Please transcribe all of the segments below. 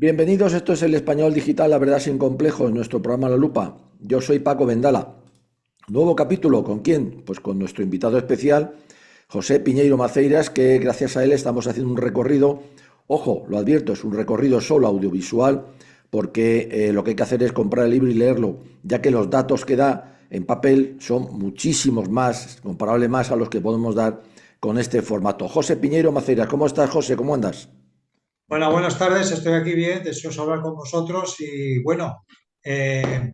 Bienvenidos, esto es el Español Digital, la verdad sin complejos, nuestro programa La Lupa. Yo soy Paco Vendala. Nuevo capítulo, ¿con quién? Pues con nuestro invitado especial, José Piñeiro Maceiras, que gracias a él estamos haciendo un recorrido. Ojo, lo advierto, es un recorrido solo audiovisual, porque lo que hay que hacer es comprar el libro y leerlo, ya que los datos que da en papel son muchísimos más, comparable más a los que podemos dar con este formato. José Piñeiro Maceiras, ¿cómo estás, José? ¿Cómo andas? Bueno, buenas tardes, estoy aquí bien, deseoso hablar con vosotros y bueno, eh,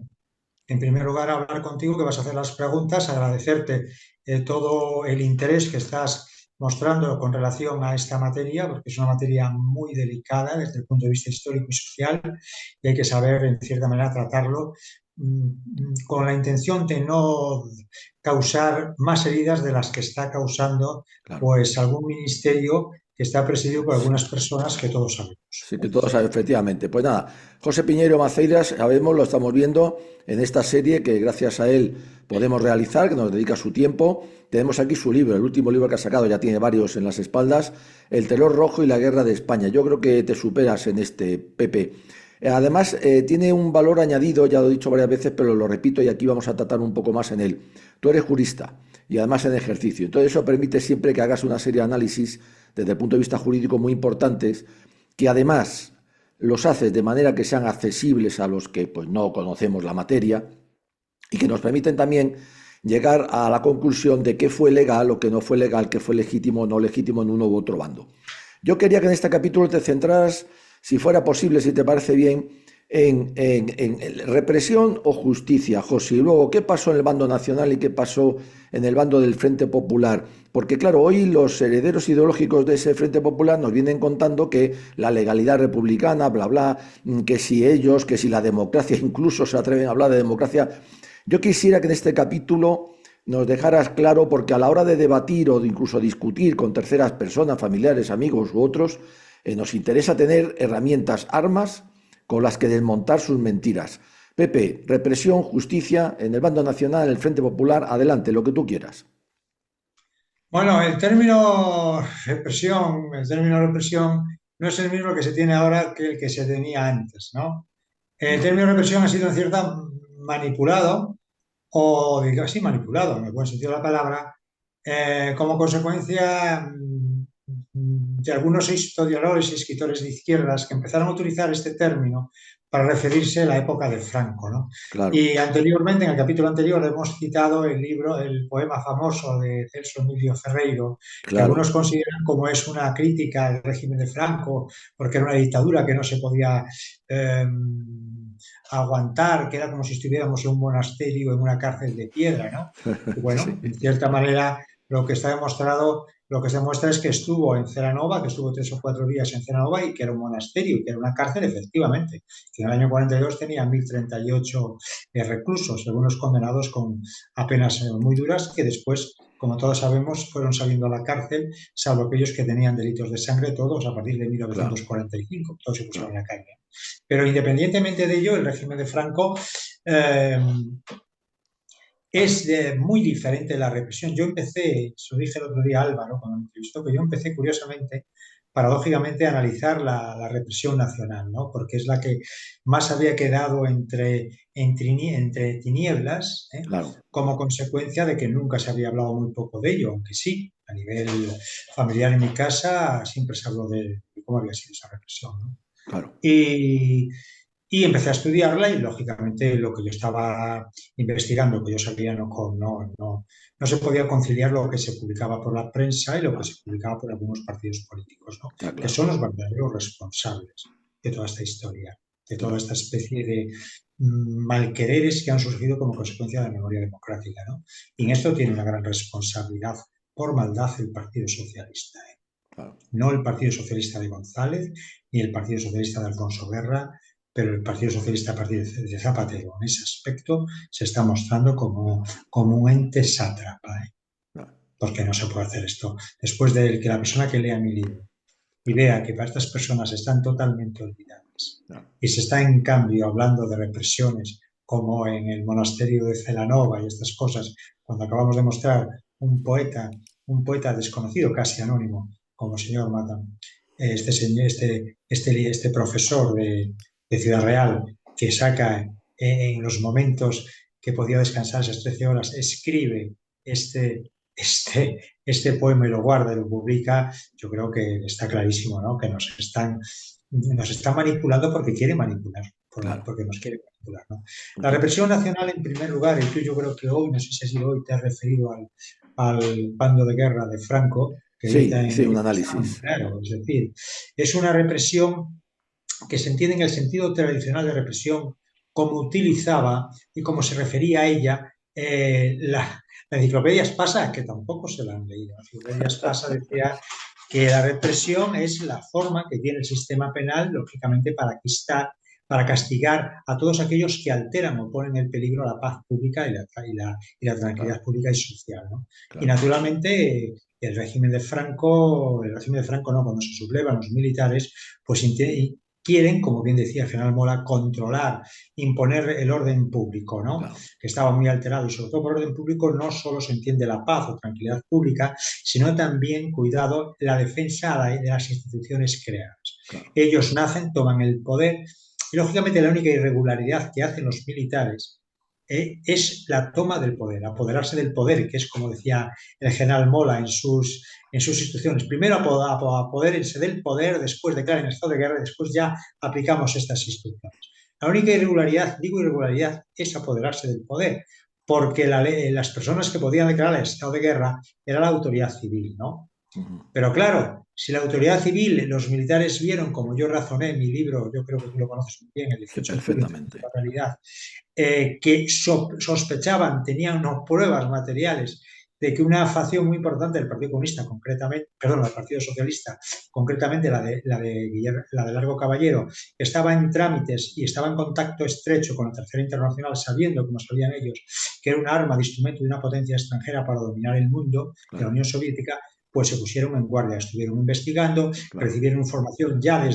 en primer lugar hablar contigo que vas a hacer las preguntas, agradecerte todo el interés que estás mostrando con relación a esta materia, porque es una materia muy delicada desde el punto de vista histórico y social y hay que saber en cierta manera tratarlo con la intención de no causar más heridas de las que está causando Claro. pues algún ministerio que está presidido por algunas personas que todos sabemos. Sí, que todos saben, efectivamente. Pues nada, José Piñero Maceiras, sabemos, lo estamos viendo en esta serie que gracias a él podemos realizar, que nos dedica su tiempo. Tenemos aquí su libro, el último libro que ha sacado, ya tiene varios en las espaldas, El terror rojo y la guerra de España. Yo creo que te superas en este, Pepe. Además, tiene un valor añadido, ya lo he dicho varias veces, pero lo repito y aquí vamos a tratar un poco más en él. Tú eres jurista y además en ejercicio. Entonces eso permite siempre que hagas una serie de análisis desde el punto de vista jurídico muy importantes que además los haces de manera que sean accesibles a los que pues, no conocemos la materia y que nos permiten también llegar a la conclusión de qué fue legal o qué no fue legal, qué fue legítimo o no legítimo en uno u otro bando. Yo quería que en este capítulo te centraras, si fuera posible, si te parece bien, en represión o justicia, José. Y luego, ¿qué pasó en el bando nacional y qué pasó en el bando del Frente Popular? Porque claro, hoy los herederos ideológicos de ese Frente Popular nos vienen contando que la legalidad republicana, bla, bla, que si ellos, que si la democracia, incluso se atreven a hablar de democracia. Yo quisiera que en este capítulo nos dejaras claro, porque a la hora de debatir o de incluso discutir con terceras personas, familiares, amigos u otros, nos interesa tener herramientas, armas con las que desmontar sus mentiras. Pepe, represión, justicia, en el bando nacional, en el Frente Popular, adelante, lo que tú quieras. Bueno, el término represión no es el mismo que se tiene ahora que el que se tenía antes, ¿no? El No, término represión ha sido en cierta manipulado, o digo así, manipulado, en el buen sentido de la palabra, como consecuencia de algunos historiadores y escritores de izquierdas que empezaron a utilizar este término para referirse a la época de Franco, ¿no? claro, Y anteriormente, en el capítulo anterior, hemos citado el libro, el poema famoso de Celso Emilio Ferreiro, que claro. algunos consideran como es una crítica al régimen de Franco, porque era una dictadura que no se podía eh, aguantar, que era como si estuviéramos en un monasterio, en una cárcel de piedra, ¿no? Y Sí, bueno, en cierta manera lo que está demostrado, lo que se demuestra es que estuvo en Celanova, que estuvo 3 o 4 días en Celanova y que era un monasterio, que era una cárcel efectivamente, que en el año 42 tenía 1038 reclusos, algunos condenados con apenas muy duras, que después, como todos sabemos, fueron saliendo a la cárcel, salvo aquellos que tenían delitos de sangre, todos a partir de claro, 1945, todos se pusieron claro. en la calle. Pero independientemente de ello, el régimen de Franco eh, es muy diferente la represión. Yo empecé, eso dije el otro día a Álvaro cuando me entrevistó, que yo empecé curiosamente, paradójicamente, a analizar la represión nacional, ¿no? Porque es la que más había quedado entre tinieblas, ¿eh? Claro, Como consecuencia de que nunca se había hablado muy poco de ello, aunque sí, a nivel familiar en mi casa siempre se habló de cómo había sido esa represión, ¿no? claro. Y, y empecé a estudiarla y lógicamente lo que yo estaba investigando, que yo sabía, no se podía conciliar lo que se publicaba por la prensa y lo que Ah, se publicaba por algunos partidos políticos, ¿no? está Que claro, son los verdaderos responsables de toda esta historia, de toda claro. esta especie de malquereres que han surgido como consecuencia de la memoria democrática, ¿no? Y en esto tiene una gran responsabilidad por maldad el Partido Socialista, ¿eh? Claro. No el Partido Socialista de González ni el Partido Socialista de Alfonso Guerra, pero el Partido Socialista a partir de Zapatero en ese aspecto se está mostrando como un ente sátrapa, ¿eh? Claro, Porque no se puede hacer esto. Después de que la persona que lea mi libro y claro, vea que para estas personas están totalmente olvidadas claro. y se está en cambio hablando de represiones como en el monasterio de Celanova y estas cosas, cuando acabamos de mostrar un poeta desconocido, casi anónimo, como el señor Matan, este profesor de Ciudad Real, que saca en los momentos que podía descansar esas 13 horas, escribe este poema y lo guarda y lo publica. Yo creo que está clarísimo, ¿no? Que nos están manipulando porque quiere manipular, Claro, porque nos quiere manipular, ¿no? La claro. represión nacional, en primer lugar, y tú yo creo que hoy, no sé si has sido hoy, te has referido al bando de guerra de Franco, que Sí, edita hice en un Libro, análisis. claro, es decir, es una represión que se entiende en el sentido tradicional de represión, como utilizaba y como se refería a ella la enciclopedia Espasa, que tampoco se la han leído. La enciclopedia Espasa decía que la represión es la forma que tiene el sistema penal, lógicamente, para castigar a todos aquellos que alteran o ponen en peligro la paz pública y la Claro, tranquilidad pública y social, ¿no? Y claro. naturalmente el régimen de Franco no, cuando se sublevan los militares, pues quieren, como bien decía el general Mola, controlar, imponer el orden público, ¿no? Claro, Que estaba muy alterado y sobre todo por orden público no solo se entiende la paz o tranquilidad pública, sino también, cuidado, la defensa de las instituciones creadas. claro. Ellos nacen, toman el poder y lógicamente la única irregularidad que hacen los militares es la toma del poder, apoderarse del poder, que es como decía el general Mola en sus instrucciones. Primero apodérense del poder, después declaren estado de guerra y después ya aplicamos estas instrucciones. La única irregularidad, digo irregularidad, es apoderarse del poder, porque las personas que podían declarar el estado de guerra era la autoridad civil, ¿no? Ujú. Pero claro, si la autoridad civil, los militares vieron, como yo razoné en mi libro, yo creo que tú lo conoces muy bien, el Sí, 18 de julio, entre perfectamente. la realidad, que sospechaban, tenían unas pruebas materiales de que una facción muy importante del Partido Comunista, concretamente, perdón, del Partido Socialista, concretamente la de Largo Caballero, estaba en trámites y estaba en contacto estrecho con la Tercera Internacional, sabiendo, como sabían ellos, que era un arma de instrumento de una potencia extranjera para dominar el mundo, de la Claro, Unión Soviética, pues se pusieron en guardia, estuvieron investigando, claro. recibieron información ya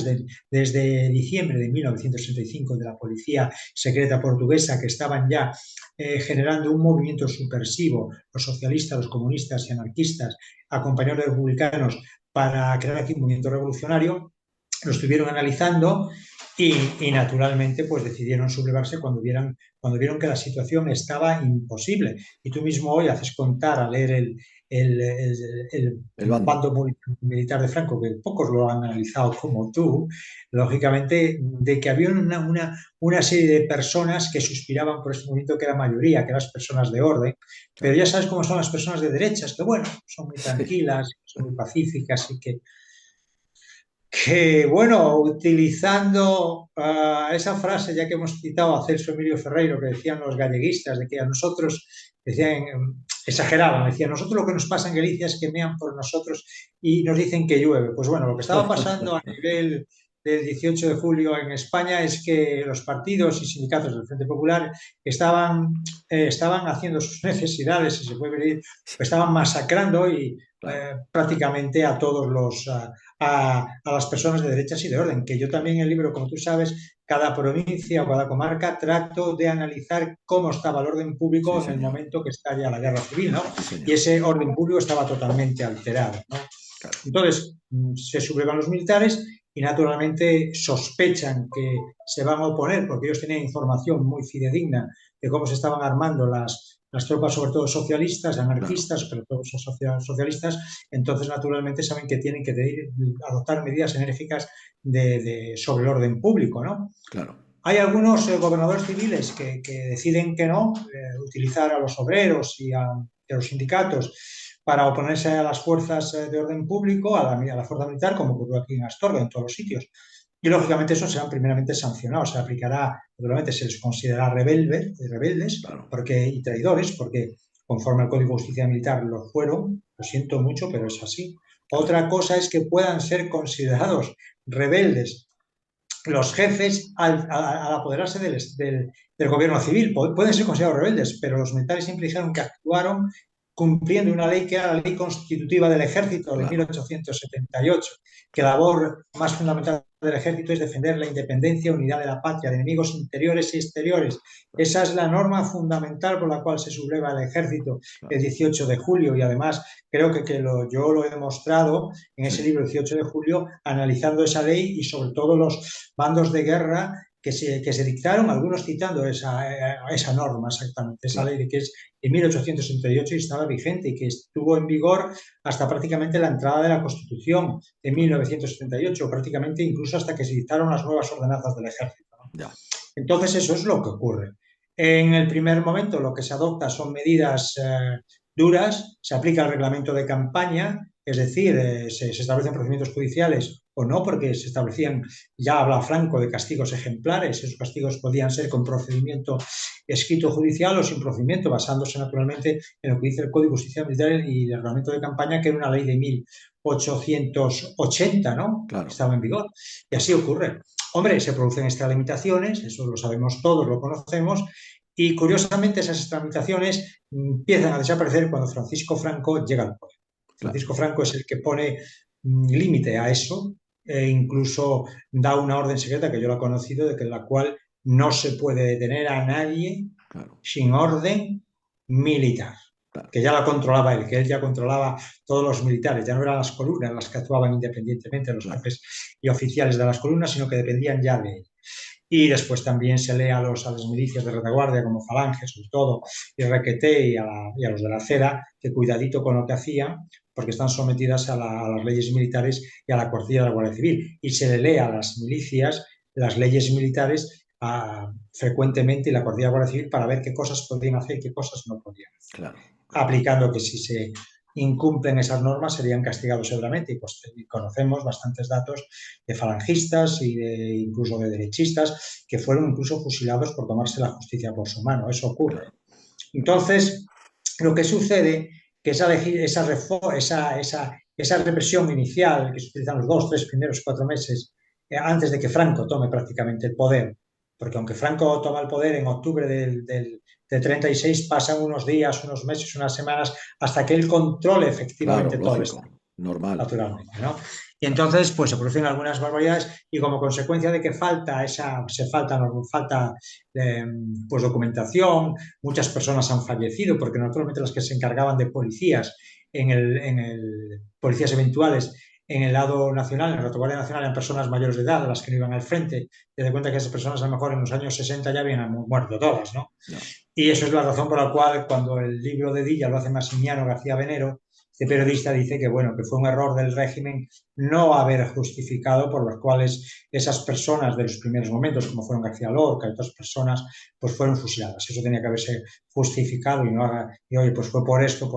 desde diciembre de 1965 de la Policía Secreta Portuguesa, que estaban ya generando un movimiento subversivo, los socialistas, los comunistas y anarquistas, acompañados de republicanos, para crear aquí un movimiento revolucionario. Lo estuvieron analizando y naturalmente pues decidieron sublevarse cuando vieron que la situación estaba imposible. Y tú mismo hoy haces contar a leer el, el, el El bando. bando militar de Franco, que pocos lo han analizado como tú, lógicamente, de que había una serie de personas que suspiraban por este movimiento, que era mayoría, que eran las personas de orden, pero Claro. ya sabes cómo son las personas de derechas, que bueno, son muy Sí, tranquilas, son muy pacíficas y que, bueno, utilizando esa frase, ya que hemos citado a Celso Emilio Ferreiro, que decían los galleguistas, de que a nosotros, decían, exageraban, decían, nosotros lo que nos pasa en Galicia es que mean por nosotros y nos dicen que llueve. Pues bueno, lo que estaba pasando a nivel del 18 de julio en España es que los partidos y sindicatos del Frente Popular estaban haciendo sus necesidades, si se puede decir, estaban masacrando y claro. prácticamente a todos a las personas de derechas y de orden, que yo también en el libro, como tú sabes, cada provincia o cada comarca trato de analizar cómo estaba el orden Sí, público en el señor. momento que estalla la guerra civil, ¿no? Sí, Y señor. ese orden público estaba totalmente alterado, ¿no? Claro. Entonces, se sublevan los militares y naturalmente sospechan que se van a oponer, porque ellos tenían información muy fidedigna de cómo se estaban armando las tropas, sobre todo socialistas, Claro. anarquistas, pero todos socialistas. Entonces, naturalmente, saben que tienen que adoptar medidas enérgicas sobre el orden público, ¿no? Claro. Hay algunos gobernadores civiles que deciden que no, utilizar a los obreros y a los sindicatos para oponerse a las fuerzas de orden público, a la fuerza militar, como ocurrió aquí en Astorga, en todos los sitios. Y lógicamente eso serán primeramente sancionados, se aplicará, naturalmente se les considerará rebeldes Claro. y traidores, porque conforme al Código de Justicia Militar lo fueron, lo siento mucho, pero es así. Claro. Otra cosa es que puedan ser considerados rebeldes los jefes al apoderarse del gobierno civil. Pueden ser considerados rebeldes, pero los militares siempre dijeron que actuaron cumpliendo una ley que era la ley constitutiva del ejército de 1878, que la labor más fundamental del ejército es defender la independencia y unidad de la patria de enemigos interiores y exteriores. Esa es la norma fundamental por la cual se subleva el ejército el 18 de julio y además creo que yo lo he demostrado en ese libro 18 de julio analizando esa ley y sobre todo los bandos de guerra que se dictaron, algunos citando esa norma exactamente, esa ley que es de 1868 y estaba vigente y que estuvo en vigor hasta prácticamente la entrada de la Constitución de 1978, prácticamente incluso hasta que se dictaron las nuevas ordenanzas del ejército, ¿no? Entonces eso es lo que ocurre. En el primer momento lo que se adopta son medidas duras, se aplica el reglamento de campaña, es decir, se establecen procedimientos judiciales o no, porque se establecían, ya habla Franco, de castigos ejemplares. Esos castigos podían ser con procedimiento escrito judicial o sin procedimiento, basándose naturalmente en lo que dice el Código de Justicia Militar y el reglamento de campaña, que era una ley de 1880, ¿no? Claro. Estaba en vigor. Y así ocurre. Hombre, se producen extralimitaciones, eso lo sabemos todos, lo conocemos, y curiosamente esas extralimitaciones empiezan a desaparecer cuando Francisco Franco llega al poder. Francisco Franco es el que pone límite a eso e incluso da una orden secreta que yo la he conocido, de que la cual no se puede detener a nadie sin orden militar, que ya la controlaba él, que él ya controlaba todos los militares, ya no eran las columnas las que actuaban independientemente, los jefes y oficiales de las columnas, sino que dependían ya de él. Y después también se lee a las milicias de retaguardia, como Falange, sobre todo, y Requeté, y a los de la acera, que cuidadito con lo que hacían, porque están sometidas a las leyes militares y a la cuartilla de la Guardia Civil. Y se le lee a las milicias las leyes militares frecuentemente y la cuartilla de la Guardia Civil para ver qué cosas podían hacer y qué cosas no podían hacer. Aplicando que si se incumplen esas normas serían castigados severamente, y conocemos bastantes datos de falangistas y incluso de derechistas que fueron incluso fusilados por tomarse la justicia por su mano. Eso ocurre. Entonces, lo que sucede que esa represión inicial que se utilizan los 2, 3 primeros 4 meses antes de que Franco tome prácticamente el poder, porque aunque Franco toma el poder en octubre del 36, pasan unos días, unos meses, unas semanas, hasta que él controle efectivamente todo esto. Normal. Naturalmente, ¿no? Y entonces, pues se producen algunas barbaridades y como consecuencia de que falta pues documentación, muchas personas han fallecido, porque naturalmente las que se encargaban de policías policías eventuales en el lado nacional, en la retaguardia nacional, eran personas mayores de edad, las que no iban al frente. Te das cuenta que esas personas a lo mejor en los años 60 ya habían muerto todas, ¿no? Y eso es la razón por la cual cuando el libro de Dilla lo hace Massimiano García Venero, este periodista dice que, bueno, que fue un error del régimen no haber justificado por los cuales esas personas de los primeros momentos, como fueron García Lorca y otras personas, pues fueron fusiladas. Eso tenía que haberse justificado y oye, pues fue por esto,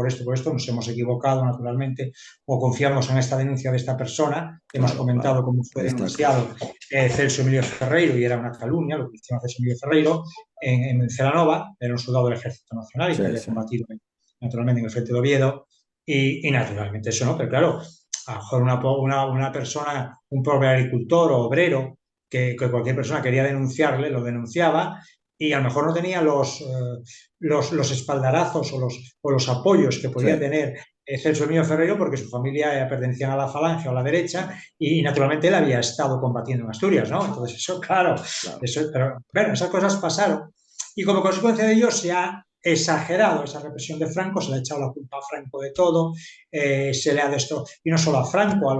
nos hemos equivocado naturalmente, o confiamos en esta denuncia de esta persona. Hemos comentado cómo fue denunciado Celso Emilio Ferreiro y era una calumnia, lo que hicieron Celso Emilio Ferreiro en Celanova, era un soldado del Ejército Nacional y que había combatido naturalmente en el frente de Oviedo. Y naturalmente eso no, pero claro, a lo mejor una persona, un pobre agricultor o obrero, que cualquier persona quería denunciarle, lo denunciaba y a lo mejor no tenía los espaldarazos o los apoyos que podía tener Celso Emilio Ferreiro, porque su familia pertenecía a la Falange o a la derecha y naturalmente él había estado combatiendo en Asturias, ¿no? Entonces eso, claro. Pero bueno, esas cosas pasaron y como consecuencia de ello se ha exagerado esa represión de Franco, se le ha echado la culpa a Franco de todo, se le ha destruido, y no solo a Franco,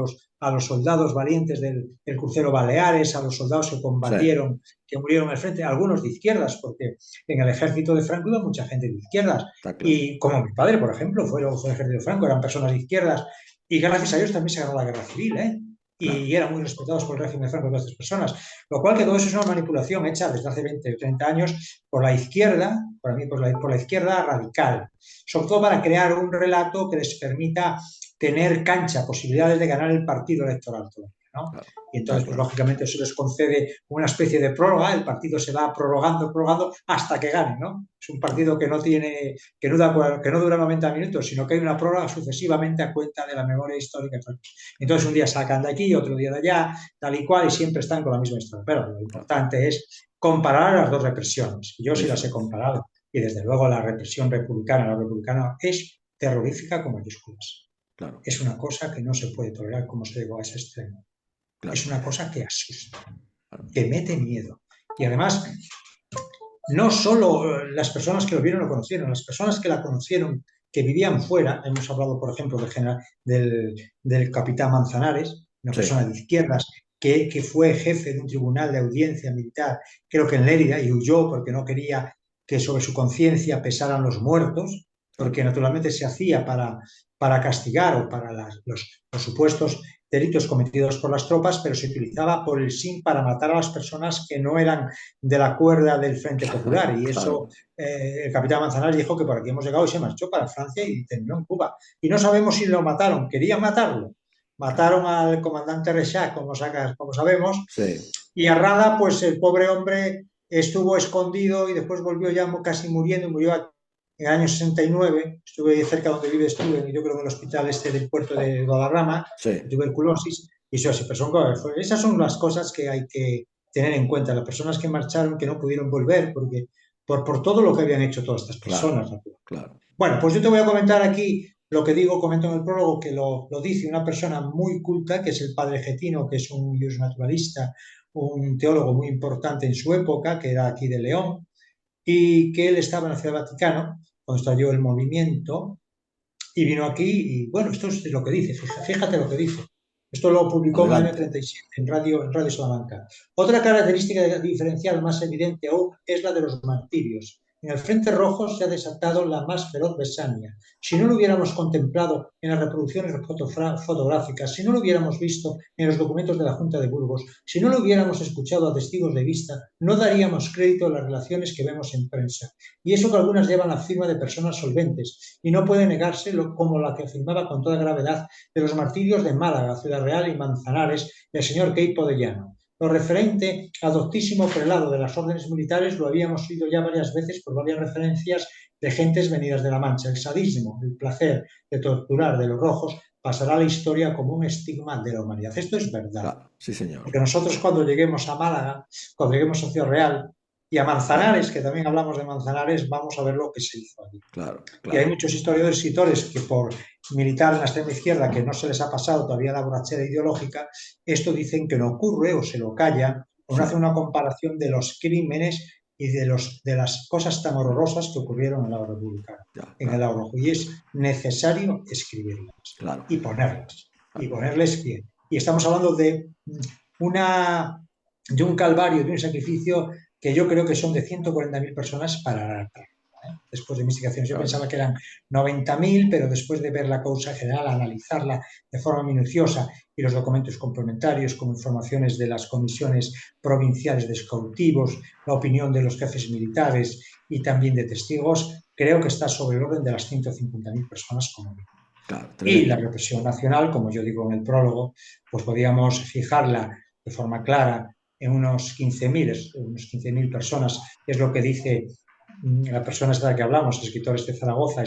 a los soldados valientes del crucero Baleares, a los soldados que combatieron, que murieron en el frente, algunos de izquierdas, porque en el ejército de Franco hubo mucha gente de izquierdas, y como mi padre, por ejemplo, fue el ejército de Franco, eran personas de izquierdas, y gracias a ellos también se ganó la guerra civil, y eran muy respetados por el régimen de Franco todas estas personas. Lo cual que todo eso es una manipulación hecha desde hace 20 o 30 años por la izquierda, para mí por la izquierda radical, sobre todo para crear un relato que les permita tener cancha, posibilidades de ganar el partido electoral todavía, ¿no? Y entonces, pues lógicamente eso les concede una especie de prórroga, el partido se va prorrogando hasta que gane, ¿no? Es un partido que no dura 90 minutos, sino que hay una prórroga sucesivamente a cuenta de la memoria histórica. Entonces un día sacan de aquí, otro día de allá, tal y cual, y siempre están con la misma historia. Pero lo importante es comparar las dos represiones. Yo sí las he comparado. Y desde luego la represión republicana es terrorífica con mayúsculas. claro, Es una cosa que no se puede tolerar como se llegó a ese extremo. claro, Es una cosa que asusta, claro. que mete miedo. Y además, no solo las personas que lo vieron lo conocieron, las personas que la conocieron, que vivían fuera, hemos hablado, por ejemplo, del capitán Manzanares, una Sí, persona de izquierdas, que fue jefe de un tribunal de audiencia militar, creo que en Lérida, y huyó porque no quería que sobre su conciencia pesaran los muertos, claro, porque naturalmente se hacía para castigar o para los supuestos delitos cometidos por las tropas, pero se utilizaba por el SIN para matar a las personas que no eran de la cuerda del Frente Popular. Y eso, claro, el capitán Manzanares dijo que por aquí hemos llegado y se marchó para Francia y terminó en Cuba. Y no sabemos si lo mataron, querían matarlo. claro. Mataron al comandante Rexach, como sabemos, Sí, y a Rada, pues el pobre hombre estuvo escondido y después volvió ya casi muriendo, murió en el año 69, estuve cerca donde vive, estuve, yo creo en el hospital este del puerto de Guadarrama, de sí, tuberculosis, y eso, esas son las cosas que hay que tener en cuenta, las personas que marcharon, que no pudieron volver, porque por todo lo que habían hecho todas estas claro, personas. claro. Bueno, pues yo te voy a comentar aquí lo que digo, comento en el prólogo, que lo dice una persona muy culta, que es el padre Getino, que es un naturalista, un teólogo muy importante en su época, que era aquí de León, y que él estaba en la Ciudad del Vaticano cuando estalló el movimiento y vino aquí y bueno, esto es lo que dice, fíjate lo que dice. Esto lo publicó en el año Adelante. 37 en Radio Salamanca. Otra característica diferencial más evidente aún es la de los martirios. En el Frente Rojo se ha desatado la más feroz besania. Si no lo hubiéramos contemplado en las reproducciones fotográficas, si no lo hubiéramos visto en los documentos de la Junta de Burgos, si no lo hubiéramos escuchado a testigos de vista, no daríamos crédito a las relaciones que vemos en prensa. Y eso que algunas llevan la firma de personas solventes, y no puede negarse como la que afirmaba con toda gravedad de los martirios de Málaga, Ciudad Real y Manzanares, el señor Queipo de Llano. Lo referente al doctísimo prelado de las órdenes militares lo habíamos oído ya varias veces por varias referencias de gentes venidas de la Mancha. El sadismo, el placer de torturar de los rojos pasará a la historia como un estigma de la humanidad. Esto es verdad. Claro, sí, señor. Porque nosotros cuando lleguemos a Málaga, cuando lleguemos a Ciudad Real y a Claro, Manzanares, que también hablamos de Manzanares, vamos a ver lo que se hizo allí. claro, Y hay claro. muchos historiadores y escritores que por militar en la extrema izquierda, que no se les ha pasado todavía la borrachera ideológica, esto dicen que no ocurre o se lo callan o no Sí, hacen una comparación de los crímenes y de las cosas tan horrorosas que ocurrieron en la República, ya, en el claro, Rojo. Y es necesario escribirlas claro, y claro. ponerles bien. Y estamos hablando una, de un calvario, de un sacrificio que yo creo que son de 140.000 personas para después de investigaciones. Yo Claro. pensaba que eran 90.000, pero después de ver la causa general, analizarla de forma minuciosa y los documentos complementarios como informaciones de las comisiones provinciales de cautivos, la opinión de los jefes militares y también de testigos, creo que está sobre el orden de las 150.000 personas como mínimo. Claro, Y la tremendo. represión nacional, como yo digo en el prólogo, pues podríamos fijarla de forma clara en unos 15.000 personas, es lo que dice la persona de la que hablamos, escritores de Zaragoza,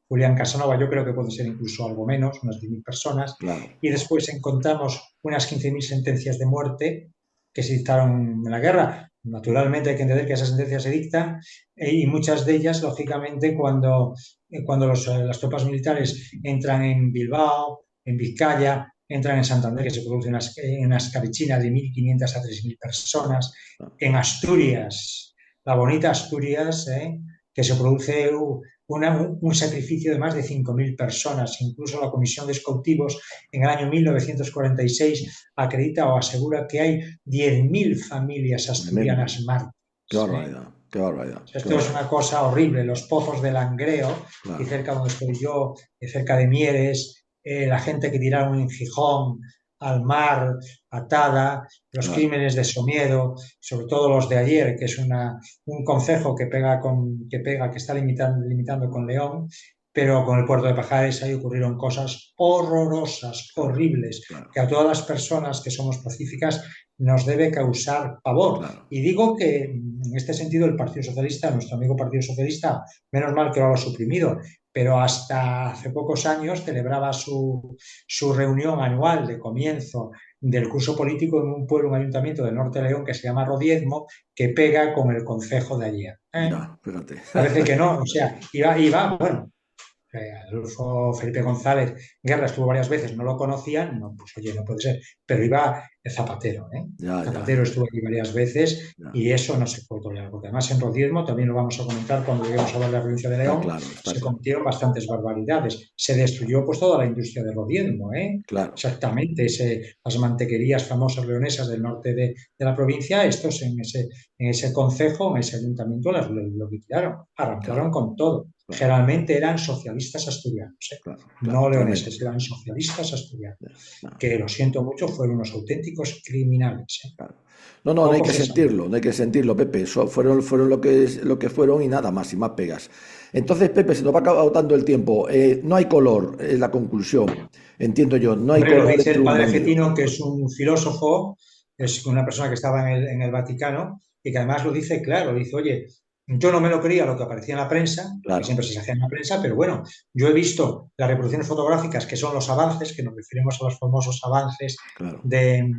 Julián Casanova, yo creo que puede ser incluso algo menos, unas 10.000 personas, Claro, y después encontramos unas 15.000 sentencias de muerte que se dictaron en la guerra. Naturalmente hay que entender que esas sentencias se dictan y muchas de ellas, lógicamente, cuando las tropas militares entran en Bilbao, en Vizcaya, entran en Santander, que se produce una escabechina de 1.500 a 3.000 personas, claro, en Asturias, la bonita Asturias, que se produce un sacrificio de más de 5.000 personas. Incluso la Comisión de Cautivos en el año 1946 acredita o asegura que hay 10.000 familias tremendo. asturianas mártires. Qué ¿Eh? barbaridad, qué barbaridad, qué Esto es una barbaridad. cosa horrible. Los pozos del Langreo, y Claro, cerca donde estoy yo, cerca de Mieres, la gente que tiraron en Gijón al mar atada, los claro, crímenes de Somiedo, sobre todo los de ayer, que es un concejo que está limitando con León, pero con el puerto de Pajares ahí ocurrieron cosas horrorosas, claro, horribles, claro, que a todas las personas que somos pacíficas nos debe causar pavor. claro. Y digo que en este sentido el Partido Socialista, nuestro amigo Partido Socialista, menos mal que lo ha suprimido, pero hasta hace pocos años celebraba su reunión anual de comienzo del curso político en un pueblo, un ayuntamiento del norte de León que se llama Rodiezmo, que pega con el concejo de ayer. Ya, fíjate. Parece que no, o sea, bueno, Adolfo Felipe González Guerra estuvo varias veces, no lo conocían, no, pues oye, no puede ser, pero iba Zapatero, ¿eh? Ya, ya, Zapatero estuvo aquí varias veces ya. y eso no se puede tolerar, porque además en Rodiezmo, también lo vamos a comentar cuando lleguemos a hablar de la provincia de Está León, claro, está se claro. cometieron bastantes barbaridades. Se destruyó pues toda la industria de Rodiezmo, ¿eh? Claro, Exactamente, las mantequerías famosas leonesas del norte de la provincia, estos en ese concejo, en ese ayuntamiento, lo liquidaron, arrancaron claro, con todo. claro, Generalmente eran socialistas asturianos, ¿eh? claro, claro, No tremendo. leoneses, eran socialistas asturianos, Ya, no, que lo siento mucho, fueron unos auténticos criminales, ¿eh? claro. No, no, no hay Poco que se sabe. sentirlo, no hay que sentirlo, Pepe. Fueron lo que fueron y nada más, y más pegas. Entonces, Pepe, se nos va agotando el tiempo. No hay color, es la conclusión. Entiendo yo, no hay Hombre, lo color dice entre el uno padre y otro. Getino, que es un filósofo, es una persona que estaba en el Vaticano y que además lo dice claro, dice, oye, yo no me lo creía lo que aparecía en la prensa, porque Claro, siempre se hacía en la prensa, pero bueno, yo he visto las reproducciones fotográficas que son los avances, que nos referimos a los famosos avances claro. de,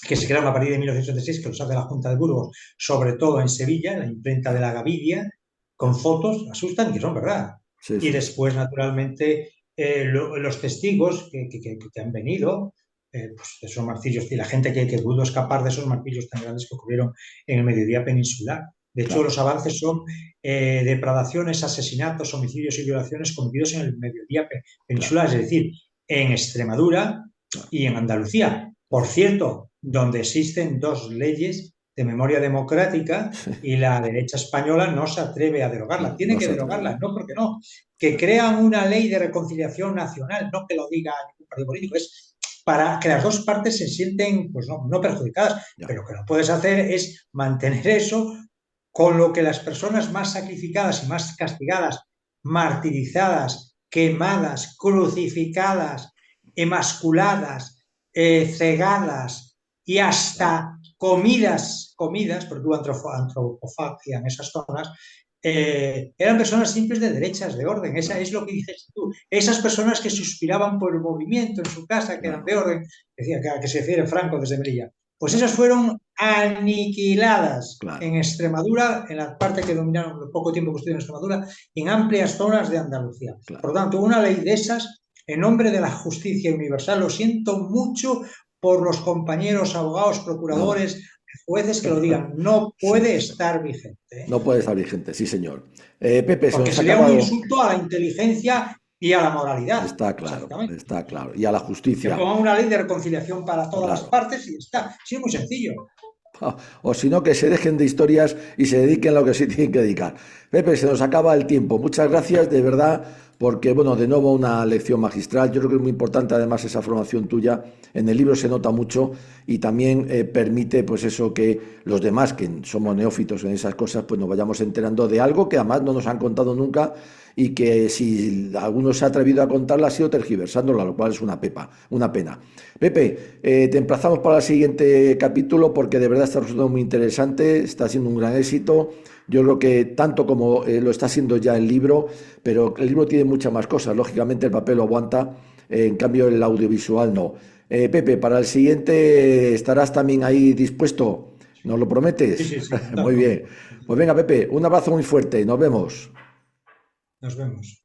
que se crearon a partir de 1936, que los hace la Junta de Burgos, sobre todo en Sevilla, en la imprenta de Ya, la Gavidia, con ya. fotos, asustan y que son verdad. Sí, Y sí, sí. después, naturalmente, los testigos que han venido, pues de esos martillos, y la gente que pudo escapar de esos martillos tan grandes que ocurrieron en el mediodía peninsular. De hecho, Claro, los avances son depredaciones, asesinatos, homicidios y violaciones cometidos en el mediodía claro, peninsular, es decir, en Extremadura claro. y en Andalucía. Por Claro. cierto, donde existen dos leyes de memoria democrática y la derecha española no se atreve a derogarla. No, Tiene no que se atreve. derogarla, no porque no. Que crean una ley de reconciliación nacional, no que lo diga ningún partido político, es para que las dos partes se sienten pues no perjudicadas. Ya, Pero lo que no puedes hacer es mantener eso con lo que las personas más sacrificadas y más castigadas, martirizadas, quemadas, crucificadas, emasculadas, cegadas y claro. hasta comidas, porque hubo antropofagia en esas zonas, eran personas simples de derechas, de orden. Esa Claro, es lo que dices tú. Esas personas que suspiraban por el movimiento en su casa, que eran de claro, orden, decía que se refiere Franco desde Melilla. Pues esas claro, fueron aniquiladas en claro, Extremadura, en la parte que dominaron el poco tiempo que estuvieron en Extremadura, en amplias zonas de Andalucía. Por lo claro. tanto, una ley de esas, en nombre de la justicia universal, lo siento mucho por los compañeros abogados, No, procuradores, jueces que lo digan, no sí, puede estar vigente, ¿eh? no puede estar vigente, sí, señor. Pepe, se Porque nos ha sería un acabado. insulto a la inteligencia y a la moralidad, Está claro, exactamente. está claro. Y a la Que justicia, pongan una ley de reconciliación para todas las claro. partes y está. Sí, es muy sencillo. O si no, que se dejen de historias y se dediquen a lo que se tienen que dedicar. Pepe, se nos acaba el tiempo. Muchas gracias, de verdad, porque, bueno, de nuevo una lección magistral. Yo creo que es muy importante, además, esa formación tuya. En el libro se nota mucho y también permite, pues eso, que los demás, que somos neófitos en esas cosas, pues nos vayamos enterando de algo que además no nos han contado nunca y que si alguno se ha atrevido a contarla ha sido tergiversándola, lo cual es una pena. Pepe, te emplazamos para el siguiente capítulo porque de verdad está resultando muy interesante, está siendo un gran éxito. Yo creo que tanto como lo está siendo ya el libro, pero el libro tiene muchas más cosas. Lógicamente el papel lo aguanta, en cambio el audiovisual no. Pepe, para el siguiente estarás también ahí dispuesto, ¿nos lo Sí, prometes? sí, sí, Muy tanto. bien. Pues venga, Pepe, un abrazo muy fuerte, nos vemos. Nos vemos.